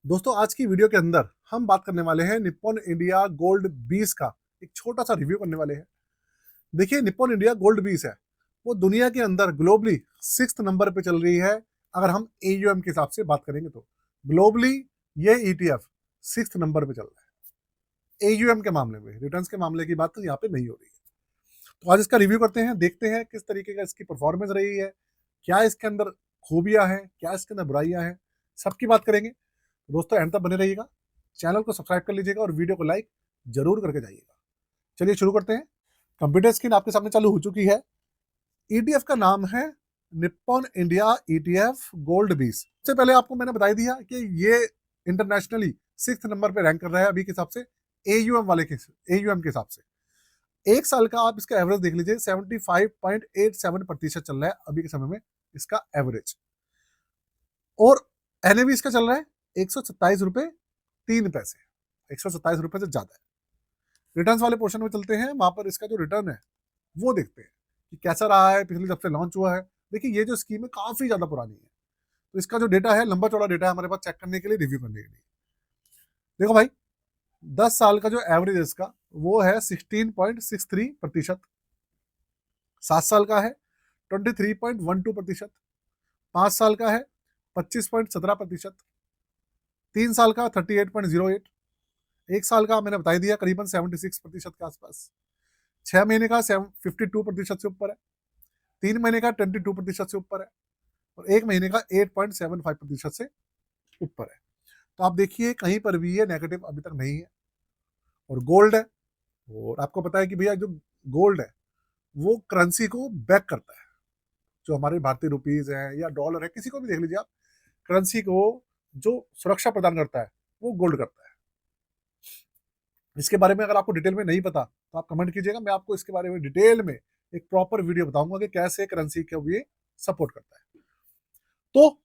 दोस्तों आज की वीडियो के अंदर हम बात करने वाले हैं निप्पॉन इंडिया गोल्ड 20 का एक छोटा सा रिव्यू करने वाले हैं। देखिए निप्पॉन इंडिया गोल्ड 20 है वो दुनिया के अंदर ग्लोबली 6th नंबर पे चल रही है। अगर हम एयूएम के हिसाब से बात करेंगे तो ग्लोबली ये ईटीएफ 6th नंबर पे चल रहा है। एयूएम के मामले में रिटर्न्स के मामले की बात तो यहाँ पे नहीं हो रही है। तो आज इसका रिव्यू करते हैं, देखते हैं किस तरीके का इसकी परफॉर्मेंस रही है, क्या इसके अंदर खूबियां हैं, क्या इसके अंदर बुराइयां हैं, सबकी बात करेंगे। दोस्तों एंड तक बने रहिएगा, चैनल को सब्सक्राइब कर लीजिएगा और वीडियो को लाइक जरूर करके जाइएगा। चलिए शुरू करते हैं। कंप्यूटर स्क्रीन आपके सामने चालू हो चुकी है। ईटीएफ का नाम है निप्पॉन इंडिया ईटीएफ गोल्ड 20। सबसे पहले आपको मैंने बता दिया कि ये इंटरनेशनली 6th नंबर पे रैंक कर रहा है अभी के हिसाब से, एयूएम के हिसाब से। एक साल का आप इसका एवरेज देख लीजिए, 75.87% चल रहा है अभी के समय में इसका एवरेज। और एनएवी इसका चल रहा है 127 रुपए 3 पैसे, 127 रुपए से ज्यादा है। रिटर्न्स वाले पोर्शन में चलते हैं, वहां पर इसका जो रिटर्न है वो देखते हैं कि कैसा रहा है पिछले जब से लॉन्च हुआ है। देखिए ये जो स्कीम है काफी ज्यादा पुरानी है, तो इसका जो डेटा है लंबा चौड़ा डेटा है हमारे पास चेक करने के लिए, रिव्यू करने के लिए। देखो भाई 10 साल का जो एवरेज है इसका वो है 16.63%। 7 साल का है 23.12%। 5 साल का है 25.17%। 3 साल का 38.08। 1 साल का मैंने बता दिया करीबन 76% के आसपास। 6 महीने का 52% से ऊपर है। 3 महीने का 22% से ऊपर है। और 1 महीने का 8.75% से ऊपर है। तो आप देखिए कहीं पर भी ये नेगेटिव अभी तक नहीं है। और गोल्ड है, और आपको पता है कि भैया जो गोल्ड है वो करेंसी को बैक करता है। जो हमारे भारतीय रुपीज है या डॉलर है, किसी को भी देख लीजिए आप, करेंसी को जो सुरक्षा प्रदान करता है वो गोल्ड करता है। इसके बारे में अगर आपको डिटेल में नहीं पता तो आप कमेंट कीजिएगा, मैं आपको इसके बारे में डिटेल में एक प्रॉपर वीडियो बताऊंगा कि कैसे करेंसी को ये सपोर्ट करता है। तो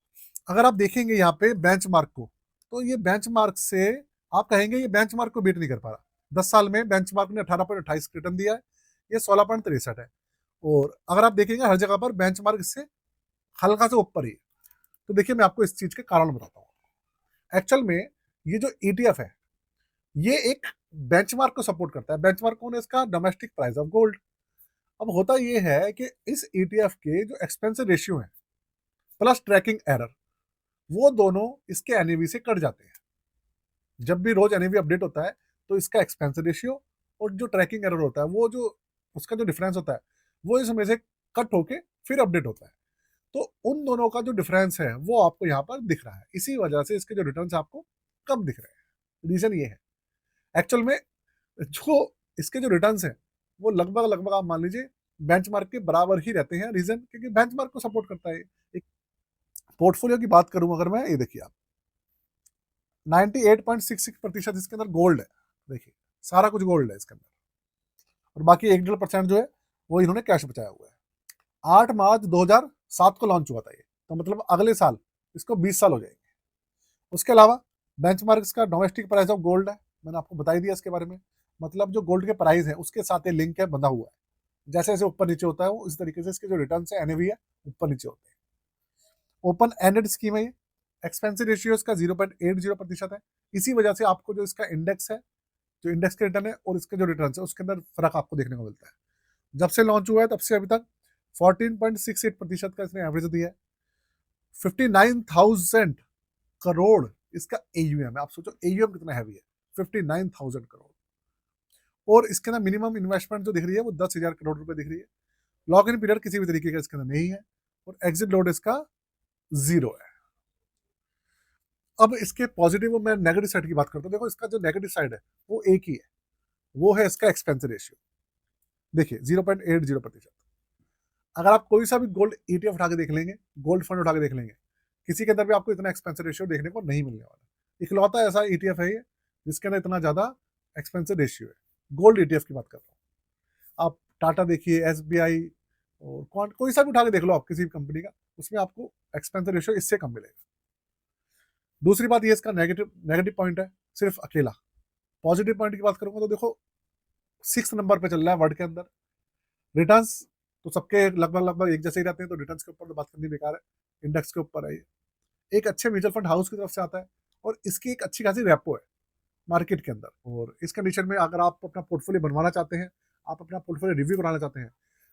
अगर आप देखेंगे यहाँ पे बेंचमार्क को, तो ये बेंचमार्क से आप कहेंगे ये बेंचमार्क को बीट नहीं कर पा रहा। 10 साल में बेंचमार्क ने 18.28 रिटर्न दिया है, ये 16.63 है। और अगर आप देखेंगे हर जगह पर बेंचमार्क इससे हल्का से ऊपर ही है। तो देखिए मैं आपको इस चीज के कारण बताता हूँ। एक्चुअल में ये जो ईटीएफ है ये एक बेंचमार्क को सपोर्ट करता है। बेंचमार्क कौन है इसका? Domestic price of gold. अब होता ये है कि इस ईटीएफ के जो एक्सपेंसिव रेशियो है प्लस ट्रैकिंग एरर, वो दोनों इसके एनएवी से कट जाते हैं। जब भी रोज एनएवी अपडेट होता है तो इसका एक्सपेंसिव रेशियो और जो ट्रैकिंग एरर होता है वो जो उसका जो डिफरेंस होता है वो इसमें से कट होके फिर अपडेट होता है। तो उन दोनों का जो डिफरेंस है वो आपको यहाँ पर दिख रहा है। इसी वजह से इसके जो रिटर्न आपको कम दिख रहे हैं। रीजन ये है एक्चुअल में जो इसके जो रिटर्न्स हैं वो लगभग लगभग आप मान लीजिए बेंचमार्क के बराबर ही रहते हैं। रीजन क्योंकि बेंचमार्क को सपोर्ट करता है। एक पोर्टफोलियो की बात करूं अगर मैं, ये देखिए आप 98.66% इसके अंदर गोल्ड है। देखिए सारा कुछ गोल्ड है इसके अंदर, और बाकी 1-1.5% जो है वो इन्होंने कैश बचाया हुआ है। 8 मार्च 2007 को लॉन्च हुआ था ये, तो मतलब अगले साल इसको 20 साल हो जाएंगे। उसके अलावा बेंचमार्क इसका डोमेस्टिक प्राइस ऑफ गोल्ड है, मैंने आपको बता ही दिया इसके बारे में। मतलब जो गोल्ड के प्राइस है उसके साथ ये लिंक है, बंधा हुआ है। जैसे जैसे ऊपर नीचे होता है वो इस तरीके से इसके जो रिटर्न है एनएवी है ऊपर नीचे होते हैं। ओपन एंडेड स्कीम है ये। एक्सपेंसिव रेशियो इसका 0.80% है। इसी वजह से आपको जो इसका इंडेक्स है, जो इंडेक्स के रिटर्न है और इसके जो रिटर्न है उसके अंदर फर्क आपको देखने को मिलता है। जब से लॉन्च हुआ है तब से अभी तक 14.68% का इसने एवरेज दिया है। 59,000 करोड़ इसका एयूएम है। आप सोचो एयूएम कितना हैवी है, 59,000 करोड़। और इसके अंदर मिनिमम इन्वेस्टमेंट जो दिख रही है वो 10,000 करोड़ रुपए दिख रही है। लॉक इन पीरियड किसी भी तरीके का इसके अंदर नहीं है, और एग्जिट लोड इसका 0 है। अब इसके पॉजिटिव और मैं नेगेटिव साइड की बात करता हूँ। देखो इसका जो नेगेटिव साइड है वो एक ही है, वो है इसका एक्सपेंसिव रेशियो। देखिए 0.80%। अगर आप कोई सा भी गोल्ड ईटीएफ उठा के देख लेंगे, गोल्ड फंड उठा के देख लेंगे, किसी के अंदर भी आपको इतना एक्सपेंसिव रेशियो देखने को नहीं मिलने वाला। इकलौता ऐसा ईटीएफ है ये जिसके अंदर इतना ज्यादा एक्सपेंसिव रेशियो है। गोल्ड ईटीएफ की बात कर रहा हूँ। आप टाटा देखिए, एसबीआई और कोई सा भी उठा के देख लो आप किसी भी कंपनी का, उसमें आपको एक्सपेंसिव रेशियो इससे कम मिलेगा। दूसरी बात ये इसका नेगेटिव नेगेटिव पॉइंट है सिर्फ अकेला। पॉजिटिव पॉइंट की बात करूंगा तो देखो 6 नंबर पे चल रहा है वर्ल्ड के अंदर। रिटर्न्स तो सबके लगभग लगभग एक जैसे ही रहते हैं, तो रिटर्न्स के ऊपर तो बात करनी बेकार है। इंडेक्स के ऊपर है ये। एक अच्छे म्यूचुअल फंड हाउस की तरफ से आता है, और इसकी एक अच्छी खासी रेपो है मार्केट के अंदर। और इस कंडीशन में अगर आप अपना पोर्टफोलियो बनवाना चाहते हैं, आप अपना पोर्टफोलियो रिव्यू कराना चाहते हैं,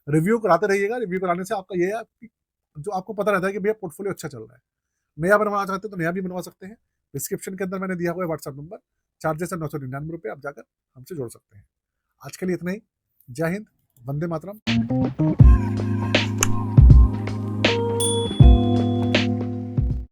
रिव्यू कराते रहिएगा। रिव्यू कराने से आपका ये है कि जो आपको पता रहता है कि भैया पोर्टफोलियो अच्छा चल रहा है। नया बनवाना चाहते हैं तो नया भी बनवा सकते हैं। डिस्क्रिप्शन के अंदर मैंने दिया हुआ है व्हाट्सएप नंबर, चार्जेस है 999 रुपये, आप जाकर हमसे जुड़ सकते हैं। आज के लिए इतना ही। जय हिंद, वंदे मातरम।